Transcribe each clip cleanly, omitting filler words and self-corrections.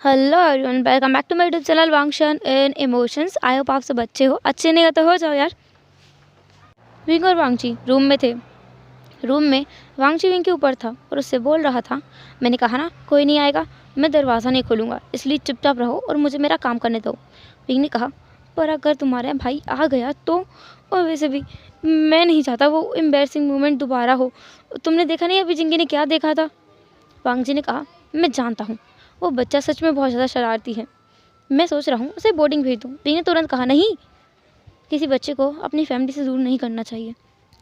Hello everyone, welcome back to my YouTube channel वांगशन in emotions. I hope आप सब अच्छे हो। अच्छे नहीं तो हो जाओ यार। विंग और वांगची रूम में थे। रूम में वांगची विंग के ऊपर था और उससे बोल रहा था, मैंने कहा ना कोई नहीं आएगा, मैं दरवाज़ा नहीं खोलूँगा, इसलिए चुपचाप रहो और मुझे मेरा काम करने दो। विंग ने कहा, पर अगर तुम्हारा भाई आ गया तो, और वैसे भी मैं नहीं चाहता वो एम्बैरसिंग मोमेंट दोबारा हो। तुमने देखा नहीं अभी जिंगी ने क्या देखा था। वांगजी ने कहा, मैं जानता हूँ वो बच्चा सच में बहुत ज़्यादा शरारती है, मैं सोच रहा हूँ उसे बोर्डिंग भेज दूँ। वी ने तुरंत कहा, नहीं, किसी बच्चे को अपनी फैमिली से दूर नहीं करना चाहिए,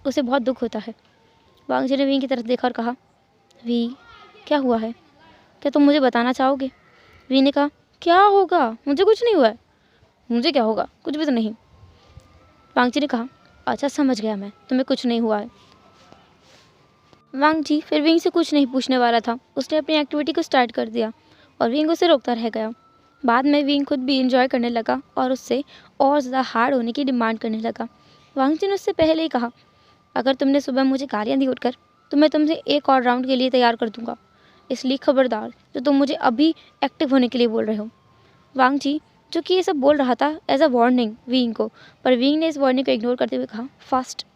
उसे बहुत दुख होता है। वांगजी ने वी की तरफ देखा और कहा, वी क्या हुआ है, क्या तुम मुझे बताना चाहोगे। वी ने कहा, क्या होगा, मुझे कुछ नहीं हुआ है। मुझे क्या होगा, कुछ भी तो नहीं। वांगजी ने कहा, अच्छा समझ गया मैं, तुम्हें कुछ नहीं हुआ है। वांगजी फिर विंग से कुछ नहीं पूछने वाला था। उसने अपनी एक्टिविटी को स्टार्ट कर दिया और विंग उसे रोकता रह गया। बाद में विंग खुद भी इंजॉय करने लगा और उससे और ज़्यादा हार्ड होने की डिमांड करने लगा। वांगजी ने उससे पहले ही कहा, अगर तुमने सुबह मुझे गालियाँ दी उठकर तो मैं तुमसे एक और राउंड के लिए तैयार कर दूंगा, इसलिए खबरदार जो तुम मुझे अभी एक्टिव होने के लिए बोल रहे हो। वांगजी जो कि ये सब बोल रहा था एज अ वार्निंग विंग को, पर विंग ने इस वार्निंग को इग्नोर करते हुए कहा, फास्ट।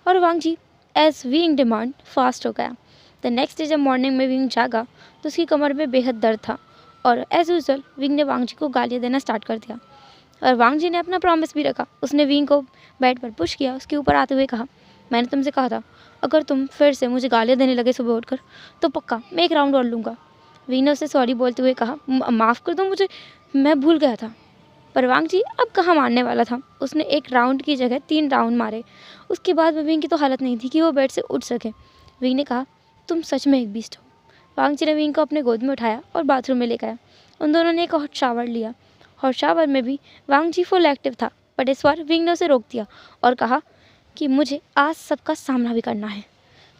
और वांगजी एज विंग डिमांड फास्ट हो गया। द नेक्स्ट डे जब मॉर्निंग में विंग जागा तो उसकी कमर में बेहद दर्द था और एज यूजल विंग ने वांगजी को गालियाँ देना स्टार्ट कर दिया। और वांगजी ने अपना प्रॉमिस भी रखा। उसने विंग को बेड पर पुश किया, उसके ऊपर आते हुए कहा, मैंने तुमसे कहा था अगर तुम फिर से मुझे गालियाँ देने लगे सुबह उठकर तो पक्का मैं एक राउंड और लूँगा। विंग ने उसे सॉरी बोलते हुए कहा, माफ़ कर दो मुझे, मैं भूल गया था। पर वांगजी अब कहाँ मानने वाला था। उसने एक राउंड की जगह 3 राउंड मारे। उसके बाद विंग की तो हालत नहीं थी कि वो बेड से उठ सके। विंग ने कहा, तुम सच में एक बीस्ट हो। वांगजी ने विंग को अपने गोद में उठाया और बाथरूम में ले गया। उन दोनों ने एक हॉट शावर लिया। हॉट शावर में भी वांगजी फुल एक्टिव था, बट इस बार विंग ने उसे रोक दिया और कहा कि मुझे आज सबका सामना भी करना है।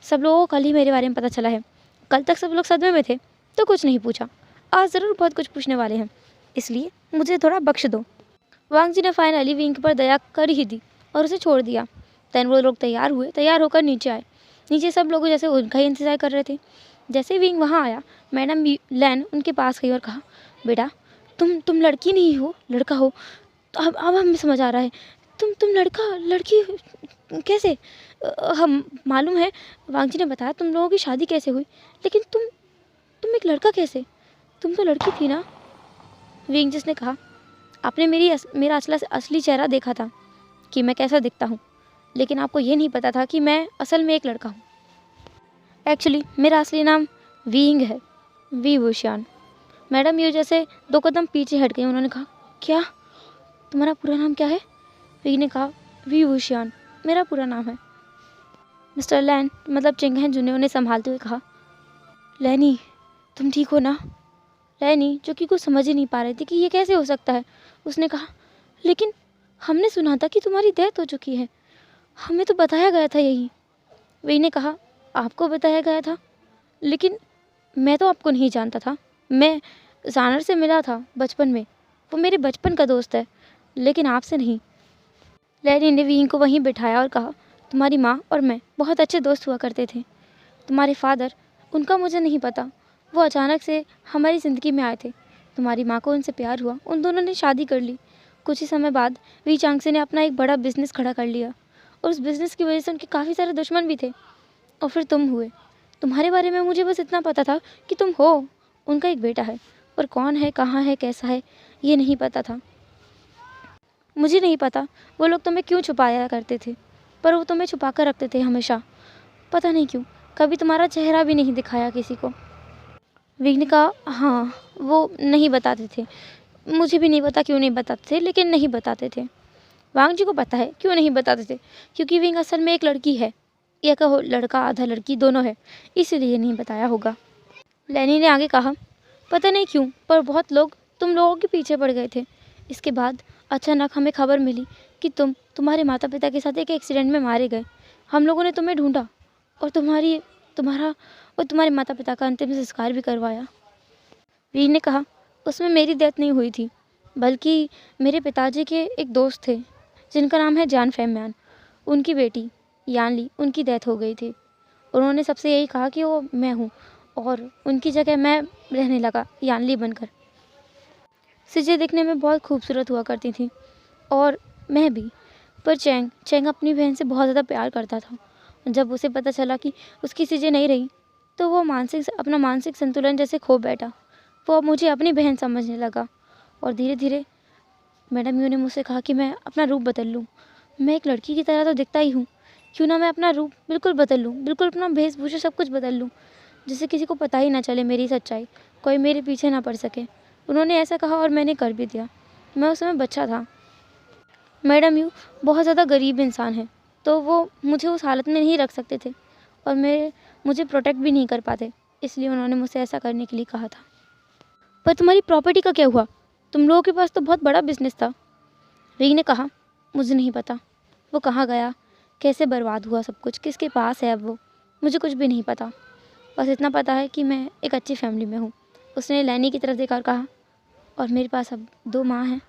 सब लोगों को कल ही मेरे बारे में पता चला है। कल तक सब लोग सदमे में थे तो कुछ नहीं पूछा, आज ज़रूर बहुत कुछ पूछने वाले हैं, इसलिए मुझे थोड़ा बख्श दो। वांगजी ने फाइनली विंग पर दया कर ही दी और उसे छोड़ दिया। देन वो लोग तैयार हुए, तैयार होकर नीचे आए। नीचे सब लोग जैसे उनका ही इंतजार कर रहे थे। जैसे विंग वहाँ आया, मैडम लैन उनके पास गई और कहा, बेटा तुम लड़की नहीं हो, लड़का हो। तो अब हमें समझ आ रहा है, तुम लड़का लड़की कैसे। हम मालूम है, वांगजी ने बताया तुम लोगों की शादी कैसे हुई, लेकिन तुम एक लड़का कैसे, तुम तो लड़की थी ना। विंग जिसने कहा, आपने मेरा असली चेहरा देखा था कि मैं कैसा दिखता हूँ, लेकिन आपको ये नहीं पता था कि मैं असल में एक लड़का हूँ। एक्चुअली मेरा असली नाम विंग है, वी वुशियान। मैडम यू जैसे 2 कदम पीछे हट गई। उन्होंने कहा, क्या, तुम्हारा पूरा नाम क्या है। विंग ने कहा, वी वुशियान मेरा पूरा नाम है। मिस्टर लैन मतलब चिंगहन जूने उन्हें संभालते हुए कहा, लैनी तुम ठीक हो ना। लैनी जो कि कुछ समझ ही नहीं पा रही थी कि ये कैसे हो सकता है, उसने कहा, लेकिन हमने सुना था कि तुम्हारी डेथ हो चुकी है, हमें तो बताया गया था यही। वी ने कहा, आपको बताया गया था, लेकिन मैं तो आपको नहीं जानता था। मैं जानर से मिला था बचपन में, वो मेरे बचपन का दोस्त है, लेकिन आपसे नहीं। लैनी ने वी को वहीं बिठाया और कहा, तुम्हारी माँ और मैं बहुत अच्छे दोस्त हुआ करते थे। तुम्हारे फादर, उनका मुझे नहीं पता, वो अचानक से हमारी ज़िंदगी में आए थे। तुम्हारी माँ को उनसे प्यार हुआ, उन दोनों ने शादी कर ली। कुछ ही समय बाद वी चांगसे ने अपना एक बड़ा बिजनेस खड़ा कर लिया और उस बिज़नेस की वजह से उनके काफ़ी सारे दुश्मन भी थे। और फिर तुम हुए। तुम्हारे बारे में मुझे बस इतना पता था कि तुम हो, उनका एक बेटा है, पर कौन है, कहाँ है, कैसा है, ये नहीं पता था। मुझे नहीं पता वो लोग तुम्हें क्यों छुपाया करते थे, पर वो तुम्हें छुपा कर रखते थे हमेशा, पता नहीं क्यों। कभी तुम्हारा चेहरा भी नहीं दिखाया किसी को। विग ने कहा, हाँ वो नहीं बताते थे, मुझे भी नहीं पता क्यों नहीं बताते थे, लेकिन नहीं बताते थे। वांगजी को पता है क्यों नहीं बताते थे, क्योंकि विंग असल में एक लड़की है, या कहो लड़का आधा लड़की दोनों है, इसीलिए नहीं बताया होगा। लैनी ने आगे कहा, पता नहीं क्यों पर बहुत लोग तुम लोगों के पीछे पड़ गए थे। इसके बाद अचानक हमें खबर मिली कि तुम्हारे माता पिता के साथ एक एक्सीडेंट में मारे गए। हम लोगों ने तुम्हें ढूंढा और तुम्हारा और तुम्हारे माता पिता का अंतिम संस्कार भी करवाया। वीर ने कहा, उसमें मेरी डेथ नहीं हुई थी, बल्कि मेरे पिताजी के एक दोस्त थे जिनका नाम है जान फैम्यान। उनकी बेटी यानली, उनकी डेथ हो गई थी। उन्होंने सबसे यही कहा कि वो मैं हूँ और उनकी जगह मैं रहने लगा यानली बनकर। सिजे दिखने में बहुत खूबसूरत हुआ करती थी और मैं भी। पर चैंग चैंग अपनी बहन से बहुत ज़्यादा प्यार करता था। जब उसे पता चला कि उसकी सिजे नहीं रही तो वो अपना मानसिक संतुलन जैसे खो बैठा। वो अब मुझे अपनी बहन समझने लगा और धीरे धीरे मैडम यू ने मुझसे कहा कि मैं अपना रूप बदल लूँ। मैं एक लड़की की तरह तो दिखता ही हूँ, क्यों ना मैं अपना रूप बिल्कुल बदल लूँ, बिल्कुल अपना वेशभूषा सब कुछ बदल लूँ, जिससे किसी को पता ही ना चले मेरी सच्चाई, कोई मेरे पीछे ना पड़ सके। उन्होंने ऐसा कहा और मैंने कर भी दिया। मैं उस समय बच्चा था। मैडम यू बहुत ज़्यादा गरीब इंसान है, तो वो मुझे उस हालत में नहीं रख सकते थे और मुझे प्रोटेक्ट भी नहीं कर पाते, इसलिए उन्होंने मुझसे ऐसा करने के लिए कहा था। पर तुम्हारी प्रॉपर्टी का क्या हुआ? तुम लोगों के पास तो बहुत बड़ा बिजनेस था। री ने कहा, मुझे नहीं पता वो कहाँ गया, कैसे बर्बाद हुआ सब कुछ, किसके पास है अब वो, मुझे कुछ भी नहीं पता। बस इतना पता है कि मैं एक अच्छी फैमिली में हूँ। उसने लैनी की तरफ देखा और कहा, और मेरे पास अब 2 माँ हैं।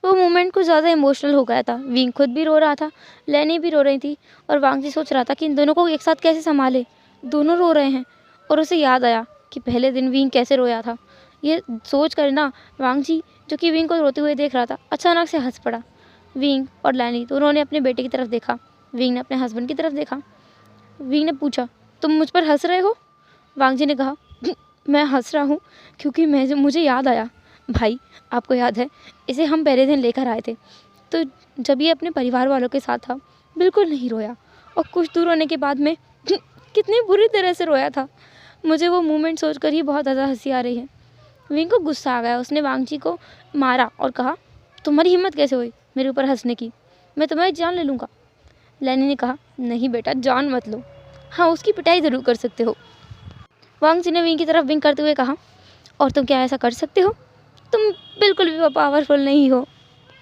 वो मोमेंट कुछ ज़्यादा इमोशनल हो गया था। विंग खुद भी रो रहा था, लैनी भी रो रही थी और वांग जी सोच रहा था कि इन दोनों को एक साथ कैसे संभाले। दोनों रो रहे हैं और उसे याद आया कि पहले दिन विंग कैसे रोया था। ये सोच कर ना वांग जी, जो कि विंग को रोते हुए देख रहा था, अचानक से हंस पड़ा। विंग और लैनी दोनों ने अपने बेटे की तरफ देखा। विंग ने अपने हस्बैंड की तरफ देखा। विंग ने पूछा, तुम मुझ पर हंस रहे हो? वांग जी ने कहा, मैं हंस रहा हूँ क्योंकि मुझे याद आया। भाई, आपको याद है, इसे हम पहले दिन लेकर आए थे, तो जब ये अपने परिवार वालों के साथ था बिल्कुल नहीं रोया, और कुछ दूर होने के बाद में कितनी बुरी तरह से रोया था। मुझे वो मोमेंट सोचकर ही बहुत ज़्यादा हंसी आ रही है। विंग को गुस्सा आ गया। उसने वांग जी को मारा और कहा, तुम्हारी हिम्मत कैसे हुई मेरे ऊपर हंसने की? मैं तुम्हारी जान ले लूँगा। लैनी ने कहा, नहीं बेटा, जान मत लो, हाँ उसकी पिटाई ज़रूर कर सकते हो। वांग जी ने विंग की तरफ विंग करते हुए कहा, और तुम क्या ऐसा कर सकते हो? तुम बिल्कुल भी पावरफुल नहीं हो।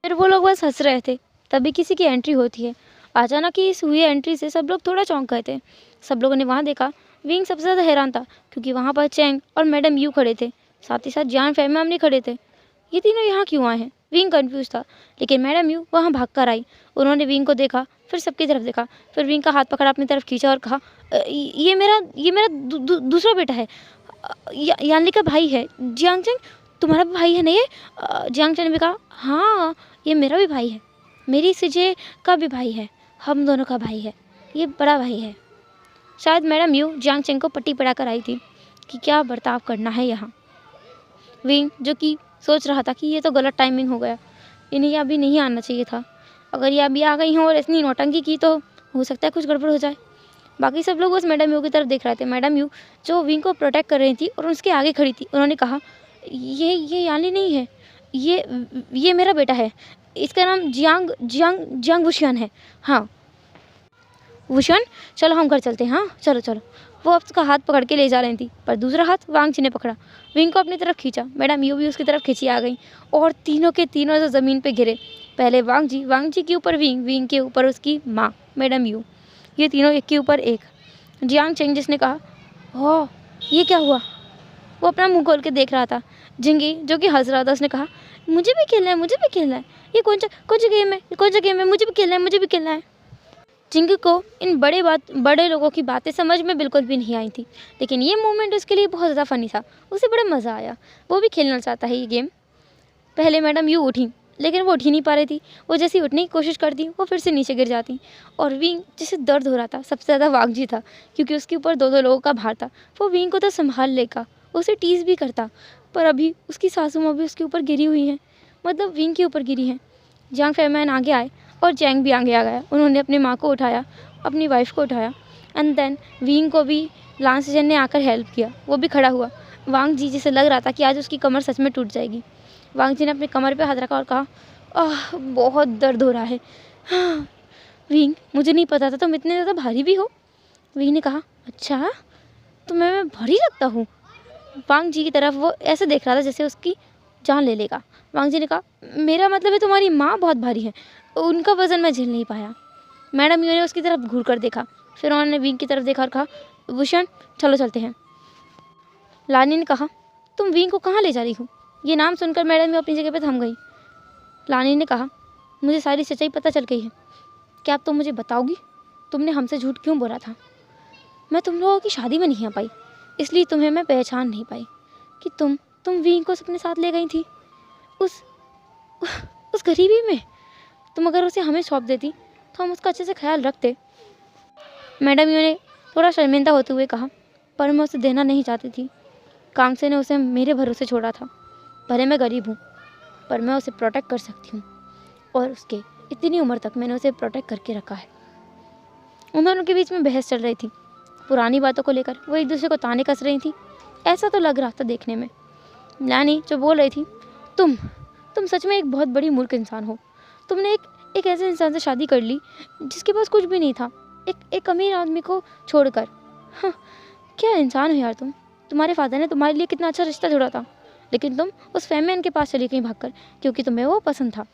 फिर वो लोग बस हंस रहे थे। तभी किसी की एंट्री होती है। अचानक ही इस हुई एंट्री से सब लोग थोड़ा चौंक गए थे। सब लोगों ने वहाँ देखा। विंग सबसे ज़्यादा हैरान था क्योंकि वहाँ पर चैंग और मैडम यू खड़े थे, साथ ही साथ जियान फैमिली खड़े थे। ये तीनों यहाँ क्यों आए हैं? विंग कंफ्यूज था, लेकिन मैडम यू वहाँ भाग कर आई। उन्होंने विंग को देखा, फिर सबकी तरफ देखा, फिर विंग का हाथ पकड़ा अपनी तरफ खींचा और कहा, ये मेरा दूसरा बेटा है, यानली का भाई है। जियांग चैंग, तुम्हारा भी भाई है ना ये? जियांग चैंग ने भी कहा, हाँ ये मेरा भी भाई है, मेरी सिजे का भी भाई है, हम दोनों का भाई है, ये बड़ा भाई है। शायद मैडम यू जियांग चैंग को पट्टी पढ़ा कर आई थी कि क्या बर्ताव करना है यहाँ। विंग, जो कि सोच रहा था कि ये तो गलत टाइमिंग हो गया, इन्हें अभी नहीं आना चाहिए था, अगर ये अभी आ गई हों और इतनी नौटंकी की तो हो सकता है कुछ गड़बड़ हो जाए। बाकी सब लोग उस मैडम यू की तरफ देख रहे थे। मैडम यू जो विंग को प्रोटेक्ट कर रही थी और उसके आगे खड़ी थी, उन्होंने कहा, ये यानी नहीं है, ये मेरा बेटा है, इसका नाम जियांग जियांग जियांग वुशियन है। हाँ वुशियन, चलो हम घर चलते हैं, हाँ चलो चलो। वो अब उसका हाथ पकड़ के ले जा रही थी, पर दूसरा हाथ वांग जी ने पकड़ा, विंग को अपनी तरफ खींचा। मैडम यू भी उसकी तरफ खींची आ गई और तीनों के तीनों जो ज़मीन पे गिरे। पहले वांग जी के ऊपर विंग, विंग के ऊपर उसकी माँ मैडम यू, ये तीनों एक के ऊपर एक। जियांग चेंग जिसने कहा, ओह ये क्या हुआ? वो अपना मुंह खोल के देख रहा था। जिंगी, जो कि हंस रहा था, उसने कहा, मुझे भी खेलना है, मुझे भी खेलना है, ये कौन सा गेम है, ये कौन सा गेम है, मुझे भी खेलना है, मुझे भी खेलना है। जिंगी को इन बड़े लोगों की बातें समझ में बिल्कुल भी नहीं आई थी, लेकिन ये मोमेंट उसके लिए बहुत ज़्यादा फ़नी था। उसे बड़ा मज़ा आया, वो भी खेलना चाहता है ये गेम। पहले मैडम यू उठी, लेकिन वो उठ ही नहीं पा रही थी। वो जैसी उठने की कोशिश करती, वो फिर से नीचे गिर जाती। और विंग, जिसे दर्द हो रहा था, सबसे ज़्यादा वांग जी था, क्योंकि उसके ऊपर 2-2 लोगों का भार था। वो विंग को तो संभाल लेगा, उसे टीज़ भी करता, पर अभी उसकी सासू माँ भी उसके ऊपर गिरी हुई हैं, मतलब विंग के ऊपर गिरी हैं। जियांग फैमैन आगे आए और जैंग भी आगे आ गया। उन्होंने अपनी माँ को उठाया, अपनी वाइफ को उठाया, एंड देन विंग को भी लांसजन ने आकर हेल्प किया। वो भी खड़ा हुआ। वांग जी, जिसे लग रहा था कि आज उसकी कमर सच में टूट जाएगी, वांग जी ने अपनी कमर पे हाथ रखा और कहा, बहुत दर्द हो रहा है। हाँ, विंग, मुझे नहीं पता था तुम इतने ज़्यादा भारी भी हो। विंग ने कहा, अच्छा तो मैं भारी लगता हूँ। वांग जी की तरफ वो ऐसे देख रहा था जैसे उसकी जान ले लेगा। वांग जी ने कहा, मेरा मतलब है तुम्हारी माँ बहुत भारी है, उनका वज़न मैं झेल नहीं पाया। मैडम यू ने उसकी तरफ घूर कर देखा, फिर उन्होंने विंग की तरफ देखा और कहा, भूषण चलो चलते हैं। लानी ने कहा, तुम विंग को कहाँ ले जा रही हो? ये नाम सुनकर मैडम यू अपनी जगह पर थम गई। लानी ने कहा, मुझे सारी सच्चाई पता चल गई है, क्या अब तुम मुझे बताओगी तुमने हमसे झूठ क्यों बोला था? मैं तुम लोगों की शादी में नहीं आ पाई, इसलिए तुम्हें मैं पहचान नहीं पाई कि तुम विंग को अपने साथ ले गई थी। उस उस गरीबी में तुम अगर उसे हमें सौंप देती तो हम उसका अच्छे से ख्याल रखते। मैडम यू ने थोड़ा शर्मिंदा होते हुए कहा, पर मैं उसे देना नहीं चाहती थी। कांगसे ने उसे मेरे भरोसे छोड़ा था। भले मैं गरीब हूँ, पर मैं उसे प्रोटेक्ट कर सकती हूँ, और उसके इतनी उम्र तक मैंने उसे प्रोटेक्ट करके रखा है। उन दोनों के बीच में बहस चल रही थी। पुरानी बातों को लेकर वो एक दूसरे को ताने कस रही थी। ऐसा तो लग रहा था देखने में। लानी जो बोल रही थी, तुम सच में एक बहुत बड़ी मूर्ख इंसान हो। तुमने एक ऐसे इंसान से शादी कर ली जिसके पास कुछ भी नहीं था, एक अमीर आदमी को छोड़कर। हाँ, क्या इंसान हो यार तुम। तुम्हारे फादर ने तुम्हारे लिए कितना अच्छा रिश्ता जोड़ा था, लेकिन तुम उस फैमिली के पास चली गई भागकर, क्योंकि तुम्हें वो पसंद था।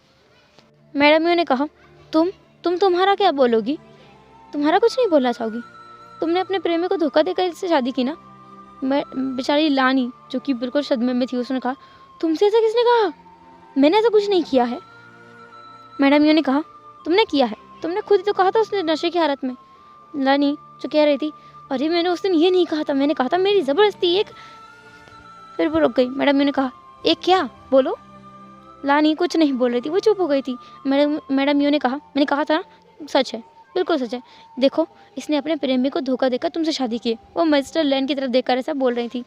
मैडम ने कहा, तुम्हारा क्या बोलोगी? तुम्हारा कुछ नहीं बोलना चाहोगी? तुमने अपने प्रेमी को धोखा देकर इससे शादी की ना। मैं बेचारी लानी जो कि बिल्कुल सदमे में थी, उसने कहा, तुमसे ऐसा किसने कहा? मैंने ऐसा कुछ नहीं किया है। मैडम ने कहा, तुमने किया है, तुमने खुद ही तो कहा था उसने नशे की हालत में। लानी जो कह रही थी, अरे मैंने उस दिन ये नहीं कहा था, मैंने कहा था मेरी ज़बरदस्ती एक। फिर वो रुक गई। मैडम ने कहा, एक क्या? बोलो। लानी कुछ नहीं बोल रही थी, वो चुप हो गई थी। मैडम ने कहा, मैंने कहा था ना, सच है, बिल्कुल सच है। देखो, इसने अपने प्रेमी को धोखा देकर तुमसे शादी की। वो मिस्टर लैन की तरफ देखकर ऐसा बोल रही थी।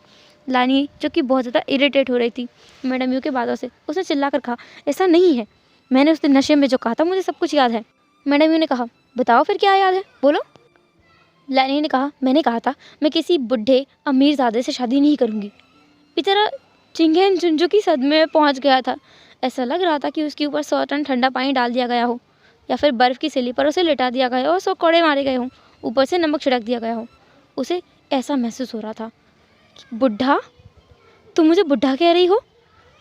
लानी जो कि बहुत ज़्यादा इरिटेट हो रही थी मैडम के बातों से, उसने चिल्लाकर कहा, ऐसा नहीं है, मैंने उस दिन नशे में जो कहा था मुझे सब कुछ याद है। मैडम ने कहा, बताओ फिर क्या याद है, बोलो। लानी ने कहा, मैंने कहा था मैं किसी बुढ़े अमीरजादे से शादी नहीं करूँगी। बेचारा चिंगेन झुंझू की सदमे में पहुँच गया था। ऐसा लग रहा था कि उसके ऊपर 100 टन ठंडा पानी डाल दिया गया हो, या फिर बर्फ़ की सिली पर उसे लिटा दिया गया हो और 100 कोड़े मारे गए हों, ऊपर से नमक छिड़क दिया गया हो। उसे ऐसा महसूस हो रहा था। बुढ़ा? तुम मुझे बुढ़ा कह रही हो?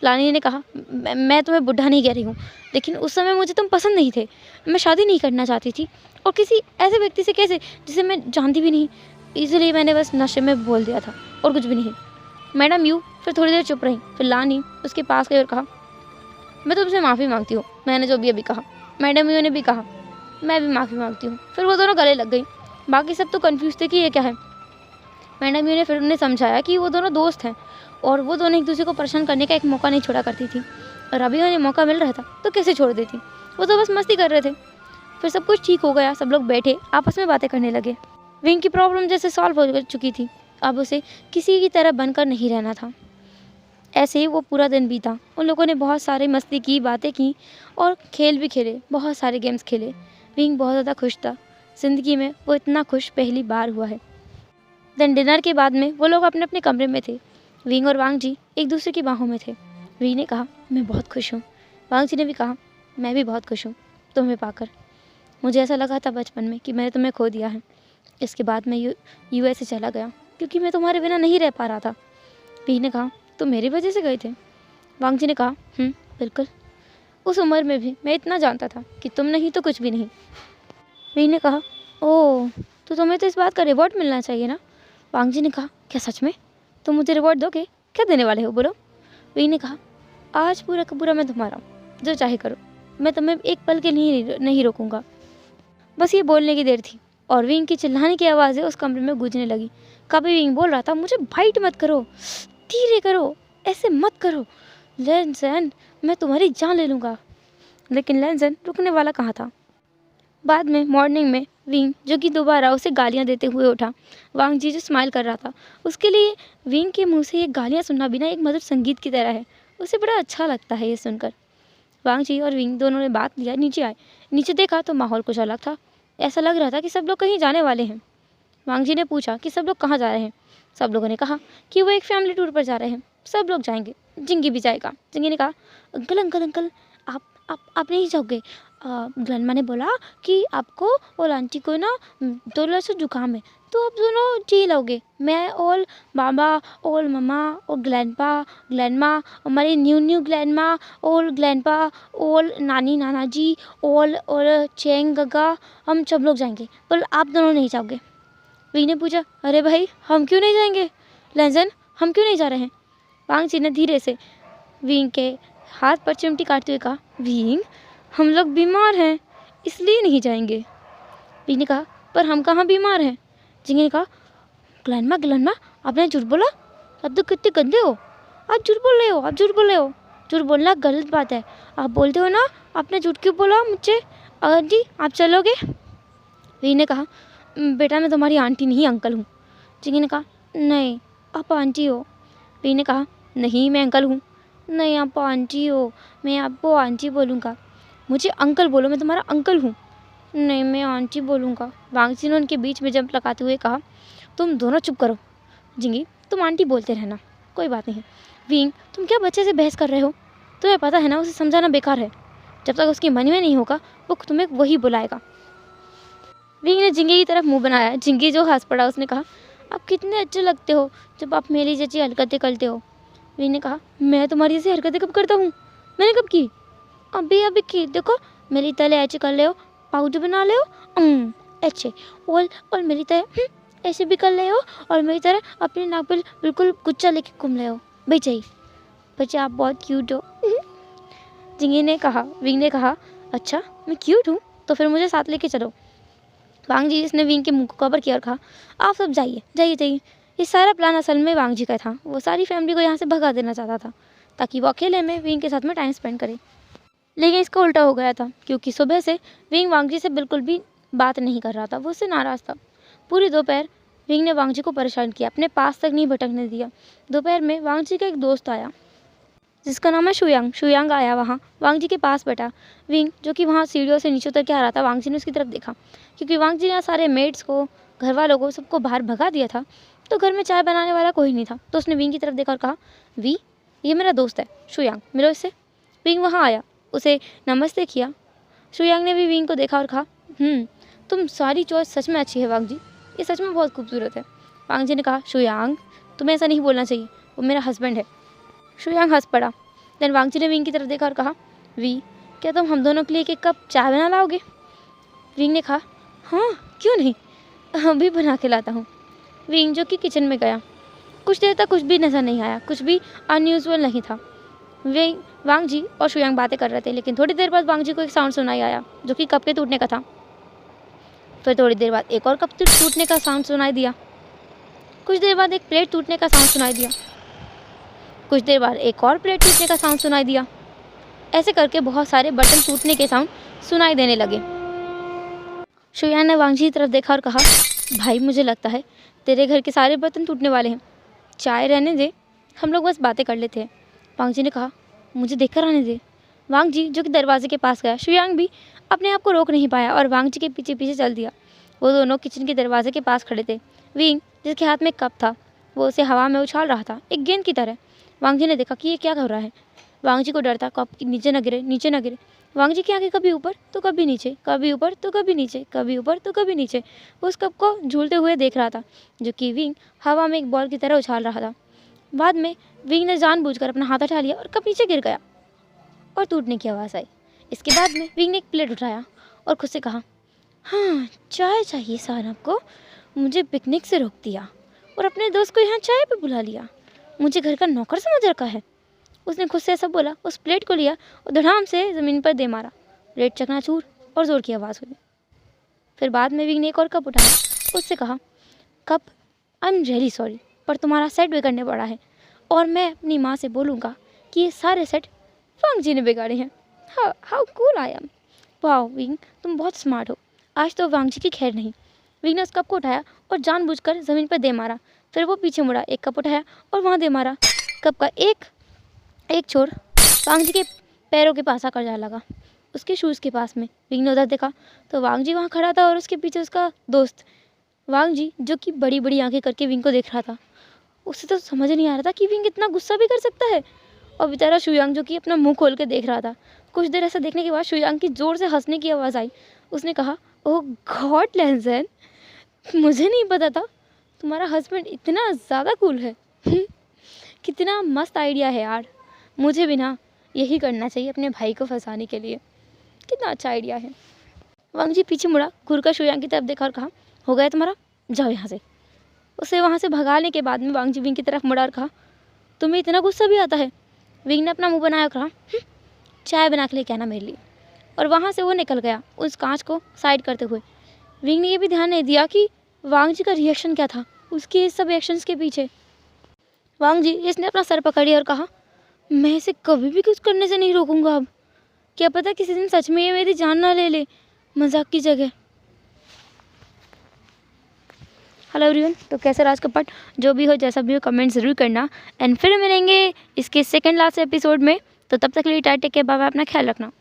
लानी ने कहा, मैं तुम्हें बुढ़ा नहीं कह रही हूँ, लेकिन उस समय मुझे तुम पसंद नहीं थे। मैं शादी नहीं करना चाहती थी, और किसी ऐसे व्यक्ति से कैसे, जिसे मैं जानती भी नहीं। इसलिए मैंने बस नशे में बोल दिया था, और कुछ भी नहीं। मैडम यू फिर थोड़ी देर चुप रही। फिर लानी उसके पास गई और कहा, मैं तुमसे माफ़ी मांगती हूँ, मैंने जो भी अभी कहा। मैडम यू ने भी कहा, मैं भी माफ़ी मांगती हूँ। फिर वो दोनों गले लग गई। बाकी सब तो कन्फ्यूज़ थे कि ये क्या है। मैडम यू ने फिर उन्हें समझाया कि वो दोनों दोस्त हैं, और वो दोनों एक दूसरे को परेशान करने का एक मौका नहीं छोड़ा करती थी, और अभी उन्हें मौका मिल रहा था तो कैसे छोड़ देती। वो तो बस मस्ती कर रहे थे। फिर सब कुछ ठीक हो गया। सब लोग बैठे आपस में बातें करने लगे। विंग की प्रॉब्लम जैसे सॉल्व हो चुकी थी। अब उसे किसी की तरह बनकर नहीं रहना था। ऐसे ही वो पूरा दिन बीता। उन लोगों ने बहुत सारी मस्ती की, बातें की, और खेल भी खेले, बहुत सारे गेम्स खेले। विंग बहुत ज़्यादा खुश था। ज़िंदगी में वो इतना खुश पहली बार हुआ है। देन डिनर के बाद में वो लोग अपने अपने कमरे में थे। विंग और वांग जी एक दूसरे की बाहों में थे। विंग ने कहा, मैं बहुत खुश हूँ। वांग जी ने भी कहा, मैं भी बहुत खुश हूँ तुम्हें पाकर। मुझे ऐसा लगा था बचपन में कि मैंने तुम्हें खो दिया है। इसके बाद मैं यूएसए चला गया, क्योंकि मैं तुम्हारे बिना नहीं रह पा रहा था। विंग ने कहा, तुम मेरी वजह से गए थे? वांग जी ने कहा, बिल्कुल। उस उम्र में भी मैं इतना जानता था कि तुम नहीं तो कुछ भी नहीं। विंग ने कहा, ओह, तो तुम्हें तो इस बात का रिवॉर्ड मिलना चाहिए ना। वांग जी ने कहा, क्या सच में? तुम मुझे रिवॉर्ड दोगे? क्या देने वाले हो, बोलो। विंग ने कहा, आज पूरा का पूरा मैं तुम्हारा हूँ, जो चाहे करो, मैं तुम्हें एक पल के लिए नहीं रोकूंगा। बस ये बोलने की देर थी, और विंग की चिल्लाने की आवाज़ें उस कमरे में गूंजने लगी। कभी विंग बोल रहा था, मुझे बाइट मत करो, धीरे करो, ऐसे मत करो, लैनसन, मैं तुम्हारी जान ले लूँगा। लेकिन लैनसन रुकने वाला कहाँ था। बाद में मॉर्निंग में विंग जो कि दोबारा उसे गालियाँ देते हुए उठा। वांग जी जो स्माइल कर रहा था, उसके लिए विंग के मुंह से ये गालियाँ सुनना भी ना एक मधुर संगीत की तरह है। उसे बड़ा अच्छा लगता है ये सुनकर। वांग जी और विंग दोनों ने बात लिया, नीचे आए। नीचे देखा तो माहौल कुछ अलग था। ऐसा लग रहा था कि सब लोग कहीं जाने वाले हैं। वांग जी ने पूछा कि सब लोग कहाँ जा रहे हैं। सब लोगों ने कहा कि वो एक फैमिली टूर पर जा रहे हैं, सब लोग जाएंगे, जिंगी भी जाएगा। जिंगी ने कहा, अंकल अंकल अंकल, आप नहीं जाओगे? ग्लैनमा ने बोला कि आपको और आंटी को ना 2 लफ्ज़ से जुकाम है, तो आप दोनों जी लोगे। मैं और बाबा और मम्मा और ग्लैनमा, हमारी न्यू ग्लैनमा और ग्लैंडपा और नानी नाना जी और चेंग गगा, हम सब लोग जाएंगे, पर आप दोनों नहीं जाओगे। वी ने पूछा, अरे भाई, हम क्यों नहीं जाएंगे? लैंजन, हम क्यों नहीं जा रहे हैं? वांग जी ने धीरे से विंग के हाथ पर चिमटी काटते हुए कहा, विंग, हम लोग बीमार हैं, इसलिए नहीं जाएंगे। विंग ने कहा, पर हम कहाँ बीमार हैं? जिंग ने कहा, ग्लैनमा, आपने झूठ बोला, अब तो कितने गंदे हो, आप झूठ बोल रहे हो। झूठ बोलना गलत बात है। आप बोलते हो ना, आपने झूठ क्यों बोला मुझसे? आंटी आप चलोगे? विंग ने कहा, बेटा मैं तुम्हारी आंटी नहीं अंकल हूँ। जिंगी ने कहा, नहीं आप आंटी हो। विंग ने कहा, नहीं मैं अंकल हूँ। नहीं आप आंटी हो, मैं आपको आंटी बोलूँगा। मुझे अंकल बोलो, मैं तुम्हारा अंकल हूँ। नहीं मैं आंटी बोलूँगा। वांग जी ने उनके बीच में जंप लगाते हुए कहा, तुम दोनों चुप करो। जिंगी तुम आंटी बोलते रहना, कोई बात नहीं। विंग तुम क्या बच्चे से बहस कर रहे हो? तुम्हें पता है ना उसे समझाना बेकार है। जब तक उसकी मन में नहीं होगा वो तुम्हें वही बुलाएगा। विंग ने जिंगी की तरफ मुंह बनाया। जिंगी जो हंस पड़ा, उसने कहा, आप कितने अच्छे लगते हो जब आप मेरी जैसी हरकतें करते हो। विंग ने कहा, मैं तुम्हारी जैसी हरकतें कब करता हूँ? मैंने कब की? अभी अभी की। देखो मेरी तरह ऐसे कर ले हो, पाउडर बना ले हो अच्छे, और मेरी तरह ऐसे भी कर ले हो, और मेरी तरह अपने नाक पर बिल्कुल गुच्चा लेके घूम ले हो। बच्चे बच्चे आप बहुत क्यूट हो। जिंगी ने कहा। विंग ने कहा, अच्छा मैं क्यूट हूँ तो फिर मुझे साथ लेके चलो। वांग जी इसने विंग के मुंह को कवर किया और कहा, आप सब जाइए जाइए जाइए। ये सारा प्लान असल में वांग जी का था। वो सारी फैमिली को यहाँ से भगा देना चाहता था ताकि वो अकेले में विंग के साथ में टाइम स्पेंड करे। लेकिन इसका उल्टा हो गया था, क्योंकि सुबह से विंग वांग जी से बिल्कुल भी बात नहीं कर रहा था। वो उससे नाराज़ था। पूरी दोपहर विंग ने वांग जी को परेशान किया, अपने पास तक नहीं भटकने दिया। दोपहर में वांग जी का एक दोस्त आया जिसका नाम है शुयांग। शुयांग आया वहाँ वांग जी के पास बैठा। विंग जो कि वहाँ सीढ़ियों से नीचे उतर के आ रहा था, वांग जी ने उसकी तरफ देखा। क्योंकि वांग जी ने सारे मेड्स को, घर वालों को, सबको बाहर भगा दिया था, तो घर में चाय बनाने वाला कोई नहीं था। तो उसने विंग की तरफ देखा और कहा, वी ये मेरा दोस्त है शुयांग, मिलो इससे। विंग वहाँ आया, उसे नमस्ते किया। शुयांग ने भी विंग को देखा और कहा, तुम सारी चॉइस सच में अच्छी है वांग जी, ये सच में बहुत खूबसूरत है। वांग जी ने कहा, शुयांग तुम्हें ऐसा नहीं बोलना चाहिए, वो मेरा हस्बैंड है। शुयांग हंस पड़ा। देन वांग जी ने विंग की तरफ देखा और कहा, वी क्या तुम हम दोनों के लिए एक कप चाय बना लाओगे? विंग ने कहा, हाँ क्यों नहीं, अभी बना के लाता हूँ। विंग जो कि किचन में गया। कुछ देर तक कुछ भी नज़र नहीं आया, कुछ भी अनयूजुअल नहीं था। वांग जी और शुयांग बातें कर रहे थे, लेकिन थोड़ी देर बाद वांग जी को एक साउंड सुनाई आया जो कि कप के टूटने का था। फिर थोड़ी देर बाद एक और कप टूटने का साउंड सुनाई दिया। कुछ देर बाद एक प्लेट टूटने का साउंड सुनाई दिया। कुछ देर बाद एक और प्लेट टूटने का साउंड सुनाई दिया। ऐसे करके बहुत सारे बर्तन टूटने के साउंड सुनाई देने लगे। शुयांग ने वांग जी की तरफ देखा और कहा, भाई मुझे लगता है तेरे घर के सारे बर्तन टूटने वाले हैं, चाय रहने दे, हम लोग बस बातें कर लेते हैं। वांग जी ने कहा, मुझे देखकर आने दे। वांग जी जो कि दरवाजे के पास गया। शुयांग भी अपने आप को रोक नहीं पाया और वांग जी के पीछे पीछे चल दिया। वो दोनों किचन के दरवाजे के पास खड़े थे। विंग जिसके हाथ में कप था वो उसे हवा में उछाल रहा था, एक गेंद की तरह। वांग जी ने देखा कि ये क्या कर रहा है। वांग जी को डर था कप नीचे न गिरे, नीचे न गिरे। वांग जी की आंखें कभी ऊपर तो कभी नीचे, कभी ऊपर तो कभी नीचे, कभी ऊपर तो कभी नीचे। वो उस कप को झूलते हुए देख रहा था जो कि विंग हवा में एक बॉल की तरह उछाल रहा था। बाद में विंग ने जानबूझकर अपना हाथ उठा लिया और कप नीचे गिर गया और टूटने की आवाज़ आई। इसके बाद में विंग ने एक प्लेट उठाया और खुद से कहा, हाँ चाय चाहिए साहब को, मुझे पिकनिक से रोक दिया और अपने दोस्त को यहाँ चाय पे बुला लिया, मुझे घर का नौकर समझ रखा है। उसने खुद से ऐसा बोला, उस प्लेट को लिया और धड़ाम से ज़मीन पर दे मारा। प्लेट चकनाचूर और ज़ोर की आवाज़ हुई। फिर बाद में विंग ने एक और कप उठाया, उससे कहा, cup I am really sorry, पर तुम्हारा सेट बिगड़ने पड़ा है और मैं अपनी माँ से बोलूँगा कि ये सारे सेट वांग जी ने बिगाड़े हैं। How cool I am. वाह विंग तुम बहुत स्मार्ट हो, आज तो वांग जी की खैर नहीं। विंग ने उस कप को उठाया और जानबूझकर ज़मीन पर दे मारा। फिर वो पीछे मुड़ा, एक कप उठाया और वहाँ दे मारा। कप का एक छोर वांग जी के पैरों के पास आकर जा लगा, उसके शूज़ के पास में। विंग ने उधर देखा तो वांग जी वहाँ खड़ा था और उसके पीछे उसका दोस्त। वांग जी जो कि बड़ी बड़ी आंखें करके विंग को देख रहा था। उसे तो समझ नहीं आ रहा था कि विंग इतना गुस्सा भी कर सकता है। और बेचारा शुयांग जो कि अपना मुंह खोल के देख रहा था। कुछ देर ऐसा देखने के बाद शुयांग की ज़ोर से हंसने की आवाज़ आई। उसने कहा, ओह गॉड लैंसन, मुझे नहीं पता था तुम्हारा हस्बैंड इतना ज़्यादा कूल है। कितना मस्त आइडिया है यार, मुझे भी ना यही करना चाहिए अपने भाई को फंसाने के लिए, कितना अच्छा आइडिया है। वांग जी पीछे मुड़ा, घूरकर शुयांग की तरफ देखा और कहा, हो गया तुम्हारा, जाओ यहाँ से। उसे वहाँ से भगाने के बाद में वांग जी विंग की तरफ मुड़ा और कहा, तुम्हें इतना गुस्सा भी आता है? विंग ने अपना मुंह बनाया और कहा, चाय बना के लेके आना मेरे लिए। और वहाँ से वो निकल गया, उस कांच को साइड करते हुए। विंग ने ये भी ध्यान नहीं दिया कि वांग जी का रिएक्शन क्या था उसके इस सब एक्शंस के पीछे। वांग जी इसने अपना सर पकड़ लिया और कहा, मैं इसे कभी भी कुछ करने से नहीं रोकूंगा अब। क्या पता किसी दिन सच में ये मेरी जान ना ले ले, मजाक की जगह। हेलो एवरीवन, तो कैसा रहा आज का पार्ट? जो भी हो जैसा भी हो कमेंट ज़रूर करना। एंड फिर मिलेंगे इसके सेकंड लास्ट एपिसोड में। तो तब तक के लिए tata, take care, bye bye, अपना ख्याल रखना।